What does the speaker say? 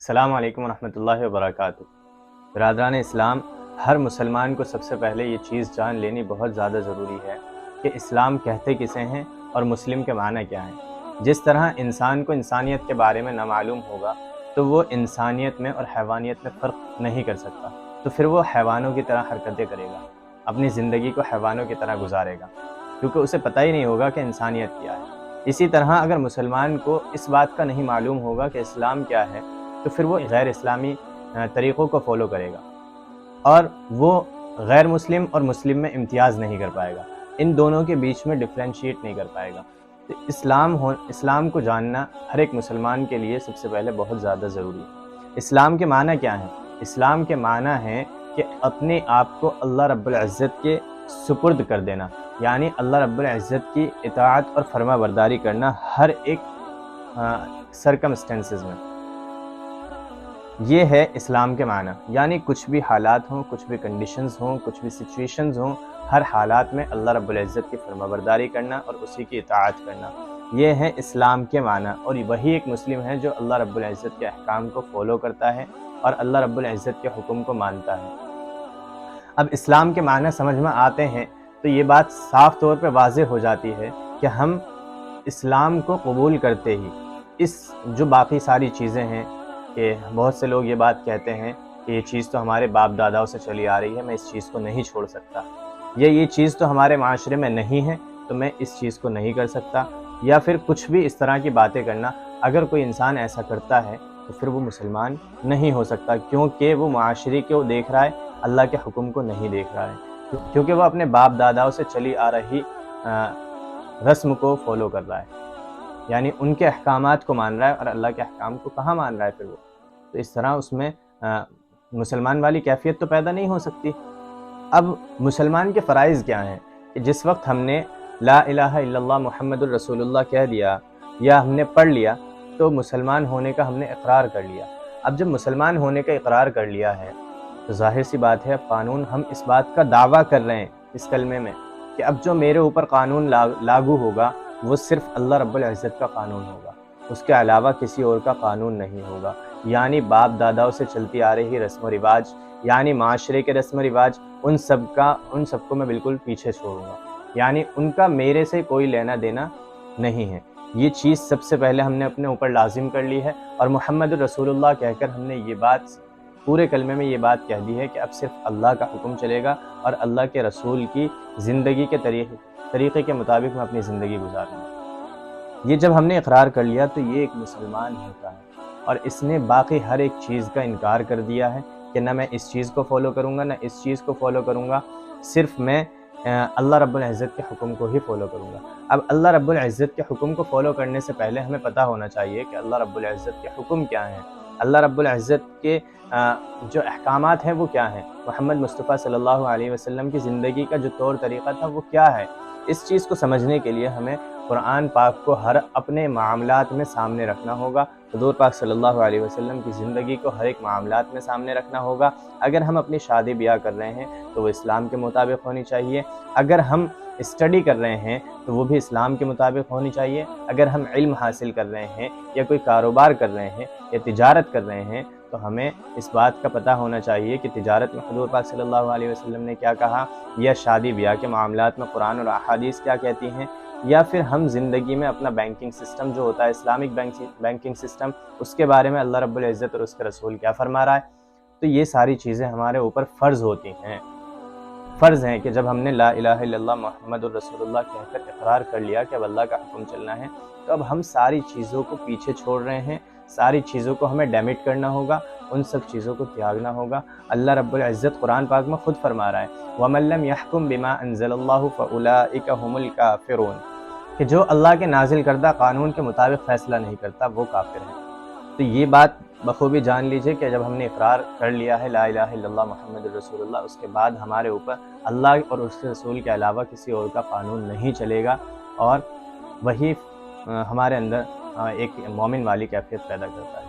السلام علیکم ورحمۃ اللہ وبرکاتہ۔ برادران اسلام، ہر مسلمان کو سب سے پہلے یہ چیز جان لینی بہت زیادہ ضروری ہے کہ اسلام کہتے کسے ہیں اور مسلم کے معنی کیا ہیں۔ جس طرح انسان کو انسانیت کے بارے میں نہ معلوم ہوگا تو وہ انسانیت میں اور حیوانیت میں فرق نہیں کر سکتا، تو پھر وہ حیوانوں کی طرح حرکتیں کرے گا، اپنی زندگی کو حیوانوں کی طرح گزارے گا، کیونکہ اسے پتہ ہی نہیں ہوگا کہ انسانیت کیا ہے۔ اسی طرح اگر مسلمان کو اس بات کا نہیں معلوم ہوگا کہ اسلام کیا ہے تو پھر وہ غیر اسلامی طریقوں کو فالو کرے گا، اور وہ غیر مسلم اور مسلم میں امتیاز نہیں کر پائے گا، ان دونوں کے بیچ میں ڈفرینشیٹ نہیں کر پائے گا۔ تو اسلام کو جاننا ہر ایک مسلمان کے لیے سب سے پہلے بہت زیادہ ضروری ہے۔ اسلام کے معنی کیا ہیں؟ اسلام کے معنی ہیں کہ اپنے آپ کو اللہ رب العزت کے سپرد کر دینا، یعنی اللہ رب العزت کی اطاعت اور فرما برداری کرنا ہر ایک سرکمسٹنسز میں۔ یہ ہے اسلام کے معنی، یعنی کچھ بھی حالات ہوں، کچھ بھی کنڈیشنز ہوں، کچھ بھی سچویشنز ہوں، ہر حالات میں اللہ رب العزت کی فرما برداری کرنا اور اسی کی اطاعت کرنا، یہ ہے اسلام کے معنی۔ اور وہی ایک مسلم ہے جو اللہ رب العزت کے احکام کو فالو کرتا ہے اور اللہ رب العزت کے حکم کو مانتا ہے۔ اب اسلام کے معنی سمجھ میں آتے ہیں تو یہ بات صاف طور پہ واضح ہو جاتی ہے کہ ہم اسلام کو قبول کرتے ہی اس جو باقی ساری چیزیں ہیں، کہ بہت سے لوگ یہ بات کہتے ہیں کہ یہ چیز تو ہمارے باپ داداؤں سے چلی آ رہی ہے، میں اس چیز کو نہیں چھوڑ سکتا، یا یہ چیز تو ہمارے معاشرے میں نہیں ہے تو میں اس چیز کو نہیں کر سکتا، یا پھر کچھ بھی اس طرح کی باتیں کرنا۔ اگر کوئی انسان ایسا کرتا ہے تو پھر وہ مسلمان نہیں ہو سکتا، کیونکہ وہ معاشرے کو دیکھ رہا ہے، اللہ کے حکم کو نہیں دیکھ رہا ہے، کیونکہ وہ اپنے باپ داداؤں سے چلی آ رہی رسم کو فالو کر رہا ہے، یعنی ان کے احکامات کو مان رہا ہے، اور اللہ کے احکام کو کہاں مان رہا ہے پھر وہ؟ تو اس طرح اس میں مسلمان والی کیفیت تو پیدا نہیں ہو سکتی۔ اب مسلمان کے فرائض کیا ہیں؟ کہ جس وقت ہم نے لا الہ الا اللہ محمد الرسول اللہ کہہ دیا یا ہم نے پڑھ لیا تو مسلمان ہونے کا ہم نے اقرار کر لیا۔ اب جب مسلمان ہونے کا اقرار کر لیا ہے تو ظاہر سی بات ہے، قانون ہم اس بات کا دعویٰ کر رہے ہیں اس کلمے میں کہ اب جو میرے اوپر قانون لاگو ہوگا وہ صرف اللہ رب العزت کا قانون ہوگا، اس کے علاوہ کسی اور کا قانون نہیں ہوگا، یعنی باپ داداؤں سے چلتی آ رہی رسم و رواج، یعنی معاشرے کے رسم و رواج، ان سب کو میں بالکل پیچھے چھوڑوں گا، یعنی ان کا میرے سے کوئی لینا دینا نہیں ہے۔ یہ چیز سب سے پہلے ہم نے اپنے اوپر لازم کر لی ہے، اور محمد رسول اللہ کہہ کر ہم نے یہ بات پورے کلمے میں یہ بات کہہ دی ہے کہ اب صرف اللہ کا حکم چلے گا اور اللہ کے رسول کی زندگی کے طریقے کے مطابق میں اپنی زندگی گزاروں گا۔ یہ جب ہم نے اقرار کر لیا تو یہ ایک مسلمان ہوتا ہے، اور اس نے باقی ہر ایک چیز کا انکار کر دیا ہے کہ نہ میں اس چیز کو فالو کروں گا، نہ اس چیز کو فالو کروں گا، صرف میں اللہ رب العزت کے حکم کو ہی فالو کروں گا۔ اب اللہ رب العزت کے حکم کو فالو کرنے سے پہلے ہمیں پتہ ہونا چاہیے کہ اللہ رب العزت کے حکم کیا ہیں، اللہ رب العزت کے جو احکامات ہیں وہ کیا ہیں، محمد مصطفیٰ صلی اللہ علیہ وسلم کی زندگی کا جو طور طریقہ تھا وہ کیا ہے۔ اس چیز کو سمجھنے کے لیے ہمیں قرآن پاک کو ہر اپنے معاملات میں سامنے رکھنا ہوگا، حضور پاک صلی اللہ علیہ وسلم کی زندگی کو ہر ایک معاملات میں سامنے رکھنا ہوگا۔ اگر ہم اپنی شادی بیاہ کر رہے ہیں تو وہ اسلام کے مطابق ہونی چاہیے، اگر ہم اسٹڈی کر رہے ہیں تو وہ بھی اسلام کے مطابق ہونی چاہیے، اگر ہم علم حاصل کر رہے ہیں یا کوئی کاروبار کر رہے ہیں یا تجارت کر رہے ہیں تو ہمیں اس بات کا پتہ ہونا چاہیے کہ تجارت میں حضور پاک صلی اللہ علیہ وسلم نے کیا کہا، یا شادی بیاہ کے معاملات میں قرآن اور احادیث کیا کہتی ہیں، یا پھر ہم زندگی میں اپنا بینکنگ سسٹم جو ہوتا ہے اسلامک بینکنگ سسٹم، اس کے بارے میں اللہ رب العزت اور اس کے رسول کیا فرما رہا ہے۔ تو یہ ساری چیزیں ہمارے اوپر فرض ہوتی ہیں، فرض ہیں کہ جب ہم نے لا الہ الا اللہ محمد الرسول اللہ کہہ کر اقرار کر لیا کہ اب اللہ کا حکم چلنا ہے، تو اب ہم ساری چیزوں کو پیچھے چھوڑ رہے ہیں، ساری چیزوں کو ہمیں ڈیمٹ کرنا ہوگا، ان سب چیزوں کو تیاگنا ہوگا۔ اللہ رب العزت قرآن پاک میں خود فرما رہا ہے وَمَن لَّمْ يَحْكُم بِمَا أَنزَلَ اللَّهُ فَأُولَٰئِكَ هُمُ الْكَافِرُونَ، کہ جو اللہ کے نازل کردہ قانون کے مطابق فیصلہ نہیں کرتا وہ کافر ہے۔ تو یہ بات بخوبی جان لیجئے کہ جب ہم نے اقرار کر لیا ہے لا الہ الا اللہ محمد الرسول اللہ، اس کے بعد ہمارے اوپر اللہ اور اس کے رسول کے علاوہ کسی اور کا قانون نہیں چلے گا، اور وہی ہمارے اندر ایک مومن والی کیفیت پیدا کرتا ہے۔